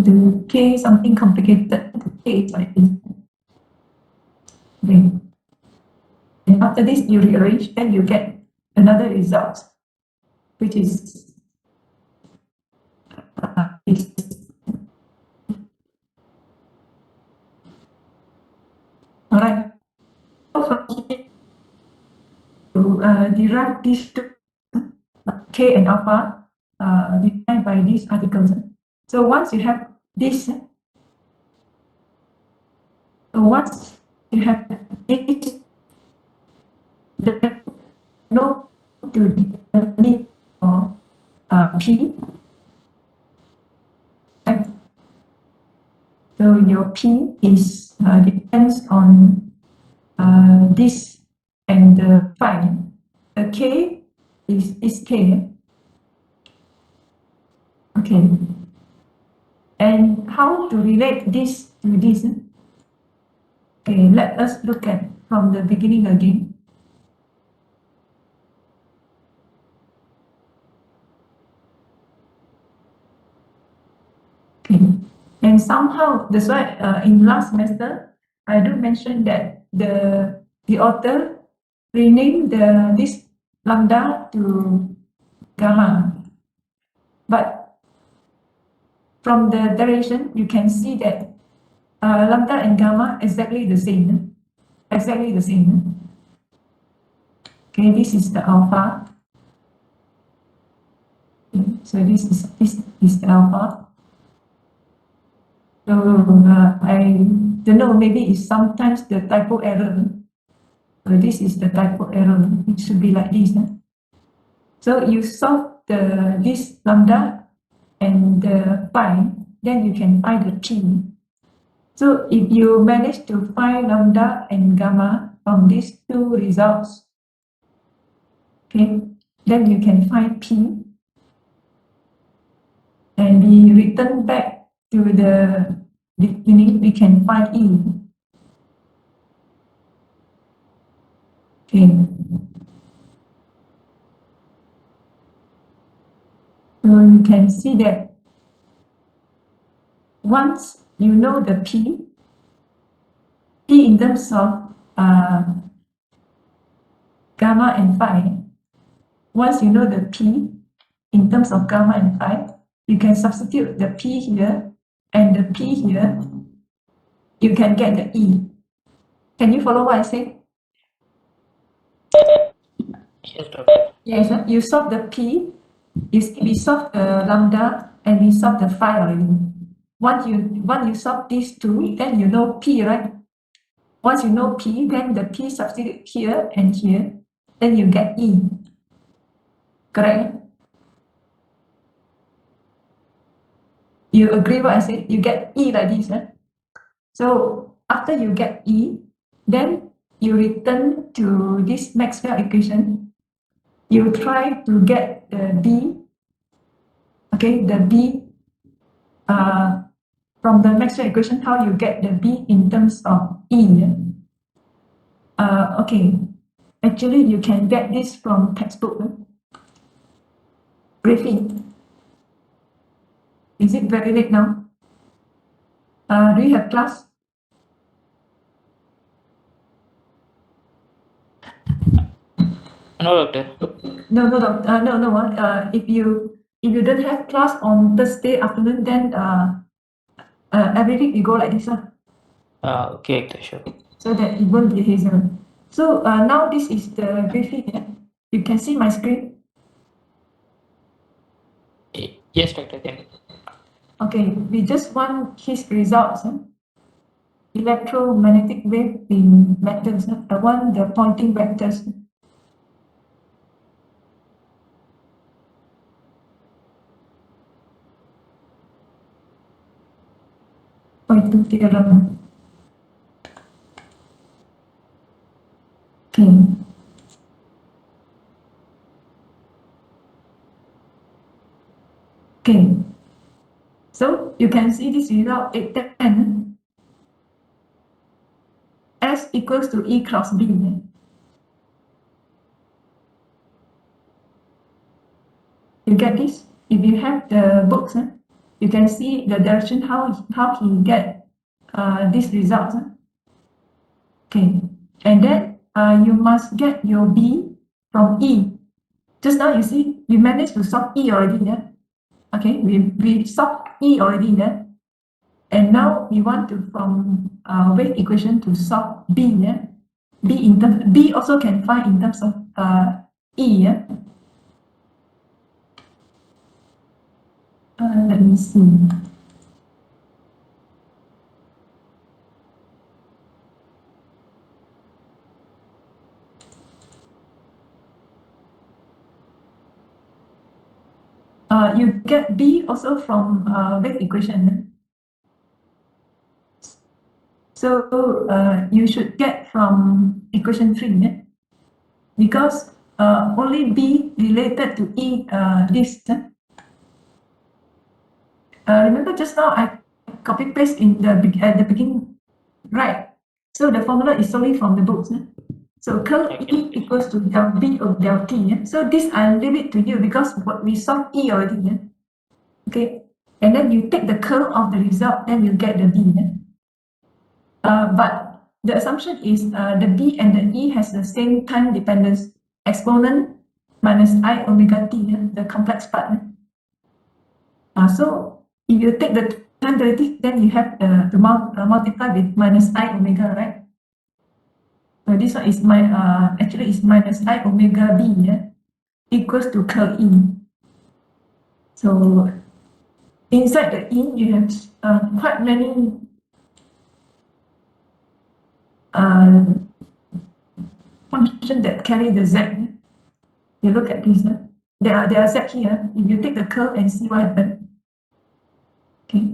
the K something complicated. The K is like this. Okay. And after this, you rearrange, then you get another result, which is all right. To derive these two, K and alpha, defined by these articles. So once you have this, so once you have this, the no to determine or P. Right? So your P is depends on this and the phi. The K is K. Okay. And how to relate this to this? Okay, let us look at from the beginning again. Okay. And somehow, that's why in last semester, I do mention that the author renamed this lambda to gamma. But from the derivation, you can see that lambda and gamma exactly the same. Exactly the same. Okay, this is the alpha. Okay, so this is the alpha. So I don't know, maybe it's sometimes the typo error. So this is the typo error. It should be like this. So you solve this lambda and the phi, then you can find the P. So if you manage to find lambda and gamma from these two results, okay, then you can find P and we return back to the beginning, we can find E. Okay. So you can see that once you know the P in terms of gamma and phi, once you know the P in terms of gamma and phi, you can substitute the P here and the P here, you can get the E. Can you follow what I say? Yes, doctor. Yes, you solve the P, we solve the lambda and we solve the phi already. Once you solve these two, then you know P, right? Once you know P, then the P substitute here and here, then you get E. Correct? You agree what I said? You get E like this. So after you get E, then you return to this Maxwell equation. You try to get the B, okay, the B from the Maxwell equation, how you get the B in terms of E. Okay, actually you can get this from textbook. Griffin. Is it very late now? Do you have class? No, doctor. No. If you don't have class on Thursday afternoon, then every week you go like this. Okay, doctor, sure. So that it won't be hazel. So now this is the graphic. You can see my screen. Yes, doctor. Can. Okay, we just want his results. Electromagnetic wave in metals. I want the Poynting vectors. Poynting theorem. Okay. Okay. So you can see this result 810. S equals to E cross B. You get this? If you have the books, you can see the direction how he get this result. Okay, and then you must get your B from E. Just now you see we managed to solve E already, yeah? Okay, we solved E already, yeah? And now we want to from wave equation to solve B, yeah? B also can find in terms of E, yeah? Let me see. You get B also from wave equation. So you should get from equation 3, yeah? Because only B related to E this. Remember just now I copy paste in the at the beginning, right? So the formula is solely from the books. So curl E equals to del B of del T. Yeah? So this I'll leave it to you because what we solved E already. Yeah? Okay, and then you take the curl of the result, then you get the B. Yeah? But the assumption is the B and the E has the same time dependence, exponent minus I omega T, yeah? The complex part. Yeah? So if you take the time derivative, then you have to multiply with minus I omega, right? So this one is actually is minus I omega B, yeah, equals to curl E. So inside the E, you have quite many functions that carry the Z. Yeah? You look at this, there are Z here. If you take the curl and see what happens. Okay.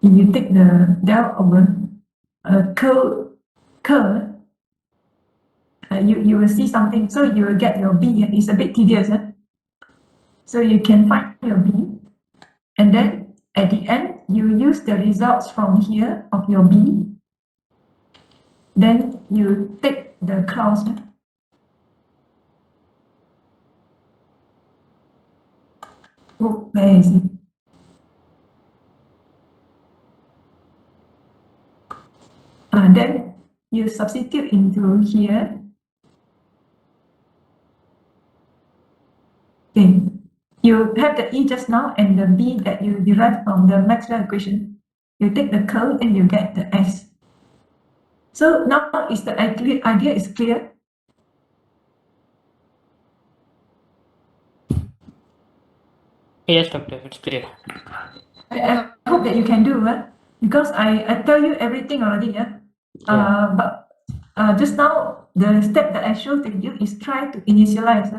If you take the del over curl, you will see something. So you will get your B. It's a bit tedious. So you can find your B. And then at the end, you use the results from here of your B. Then you take the clause. Oh, where is it? Then you substitute into here. Okay. You have the E just now and the B that you derived from the Maxwell equation. You take the curl and you get the S. So now is the idea is clear? Yes, doctor, it's clear. I hope that you can do it because I tell you everything already. Yeah. But just now the step that I showed to you is try to initialize.